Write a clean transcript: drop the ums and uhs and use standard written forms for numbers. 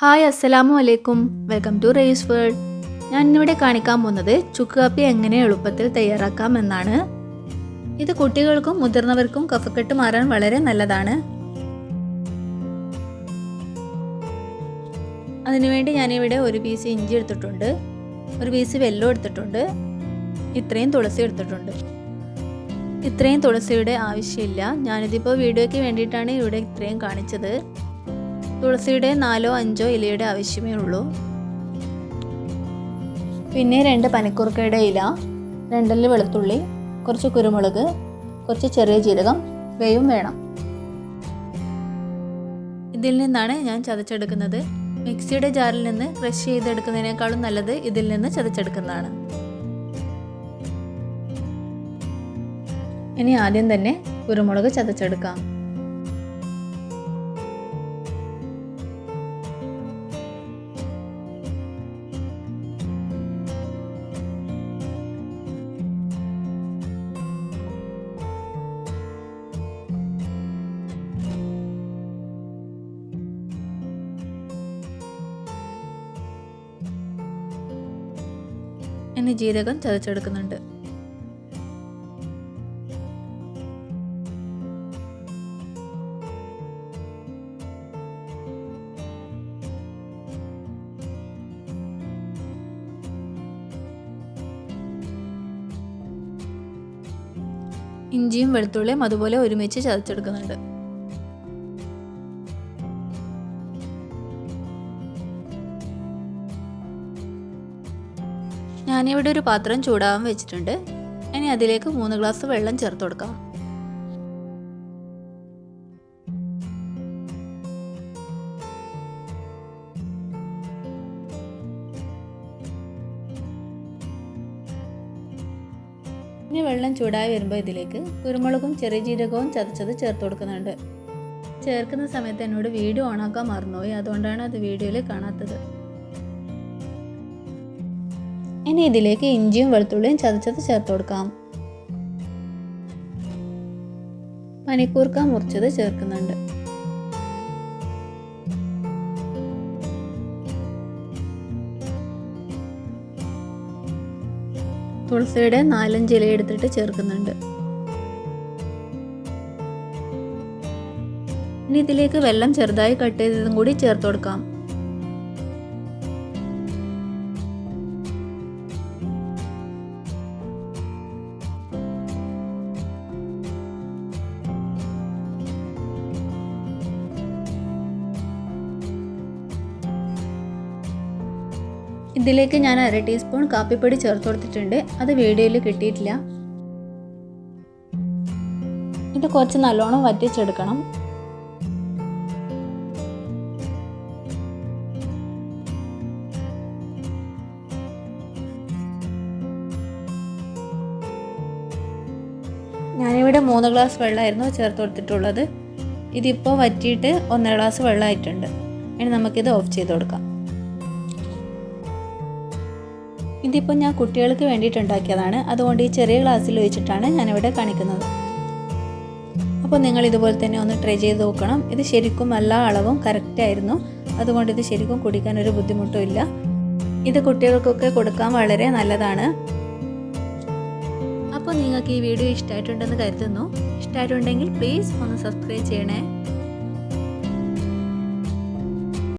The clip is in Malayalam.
ഹായ് അസ്സലാമു അലൈക്കും. Welcome to raise world. ഞാൻ ഇന്നിവിടെ കാണിക്കാൻ പോകുന്നത് ചുക്ക് കാപ്പി എങ്ങനെ എളുപ്പത്തിൽ തയ്യാറാക്കാം എന്നാണ്. ഇത് കുട്ടികൾക്കും മുതിർന്നവർക്കും കഫക്കെട്ട് മാറാൻ വളരെ നല്ലതാണ്. അതിനുവേണ്ടി ഞാനിവിടെ ഒരു പീസ് ഇഞ്ചി എടുത്തിട്ടുണ്ട്, ഒരു പീസ് വെല്ലം എടുത്തിട്ടുണ്ട്, ഇത്രയും തുളസി എടുത്തിട്ടുണ്ട്. ഇത്രയും തുളസിയുടെ ആവശ്യമില്ല, ഞാനിതിപ്പോൾ വീഡിയോയ്ക്ക് വേണ്ടിയിട്ടാണ് ഇവിടെ ഇത്രയും കാണിച്ചത്. തുളസിയുടെ 4-5 ഇലയുടെ ആവശ്യമേ ഉള്ളൂ. പിന്നെ 2 പനിക്കൂർക്കയുടെ ഇല, 2 അല്ലി വെളുത്തുള്ളി, കുറച്ച് കുരുമുളക്, കുറച്ച് ചെറിയ ജീരകം ഇവയും വേണം. ഇതിൽ നിന്നാണ് ഞാൻ ചതച്ചെടുക്കുന്നത്. മിക്സിയുടെ ജാറിൽ നിന്ന് ക്രഷ് ചെയ്തെടുക്കുന്നതിനേക്കാളും നല്ലത് ഇതിൽ നിന്ന് ചതച്ചെടുക്കുന്നതാണ്. ഇനി ആദ്യം തന്നെ കുരുമുളക് ചതച്ചെടുക്കാം. ഇനി ജീരകം ചതച്ചെടുക്കുന്നുണ്ട്. ഇഞ്ചിയും വെളുത്തുള്ളിയും അതുപോലെ ഒരുമിച്ച് ചതച്ചെടുക്കുന്നുണ്ട്. ഞാനിവിടെ ഒരു പാത്രം ചൂടാവാൻ വെച്ചിട്ടുണ്ട്. ഇനി അതിലേക്ക് 3 ഗ്ലാസ് വെള്ളം ചേർത്ത് കൊടുക്കാം. ഇനി വെള്ളം ചൂടായി വരുമ്പോൾ ഇതിലേക്ക് കുരുമുളകും ചെറിയ ജീരകവും ചതച്ചത് ചേർത്ത് കൊടുക്കുന്നുണ്ട്. ചേർക്കുന്ന സമയത്ത് എന്നോട് വീഡിയോ ഓണാക്കാൻ മറന്നുപോയി, അതുകൊണ്ടാണ് അത് വീഡിയോയിൽ കാണാത്തത്. ഇനി ഇതിലേക്ക് ഇഞ്ചിയും വെളുത്തുള്ളിയും ചതച്ചത് ചേർത്ത് കൊടുക്കാം. പനിക്കൂർക്ക മുറിച്ചത് ചേർക്കുന്നുണ്ട്. തുളസിയുടെ 4-5 ഇല എടുത്തിട്ട് ചേർക്കുന്നുണ്ട്. ഇനി ഇതിലേക്ക് വെള്ളം ചെറുതായി കട്ട് ചെയ്തതും കൂടി ചേർത്ത് കൊടുക്കാം. ഇതിലേക്ക് ഞാൻ 1/2 ടീസ്പൂൺ കാപ്പിപ്പൊടി ചേർത്ത് കൊടുത്തിട്ടുണ്ട്. അത് വീഡിയോയിൽ കിട്ടിയിട്ടില്ല. ഇത് കുറച്ച് നല്ലോണം വറ്റിച്ചെടുക്കണം. ഞാനിവിടെ 3 ഗ്ലാസ് വെള്ളമായിരുന്നു ചേർത്ത് കൊടുത്തിട്ടുള്ളത്. ഇതിപ്പോൾ വറ്റിയിട്ട് 1.5 ഗ്ലാസ് വെള്ളമായിട്ടുണ്ട്. ഇനി നമുക്കിത് ഓഫ് ചെയ്ത് കൊടുക്കാം. ഇതിപ്പോൾ ഞാൻ കുട്ടികൾക്ക് വേണ്ടിയിട്ട് ഉണ്ടാക്കിയതാണ്, അതുകൊണ്ട് ഈ ചെറിയ ഗ്ലാസ്സിൽ ഒഴിച്ചിട്ടാണ് ഞാനിവിടെ കാണിക്കുന്നത്. അപ്പോൾ നിങ്ങൾ ഇതുപോലെ തന്നെ ഒന്ന് ട്രൈ ചെയ്ത് നോക്കണം. ഇത് ശരിക്കും എല്ലാ അളവും കറക്റ്റ് ആയിരുന്നു, അതുകൊണ്ട് ഇത് ശരിക്കും കുടിക്കാൻ ഒരു ബുദ്ധിമുട്ടും ഇല്ല. ഇത് കുട്ടികൾക്കൊക്കെ കൊടുക്കാൻ വളരെ നല്ലതാണ്. അപ്പോൾ നിങ്ങൾക്ക് ഈ വീഡിയോ ഇഷ്ടമായിട്ടുണ്ടെന്ന് കരുതുന്നു. ഇഷ്ടമായിട്ടുണ്ടെങ്കിൽ പ്ലീസ് ഒന്ന് സബ്സ്ക്രൈബ് ചെയ്യണേ.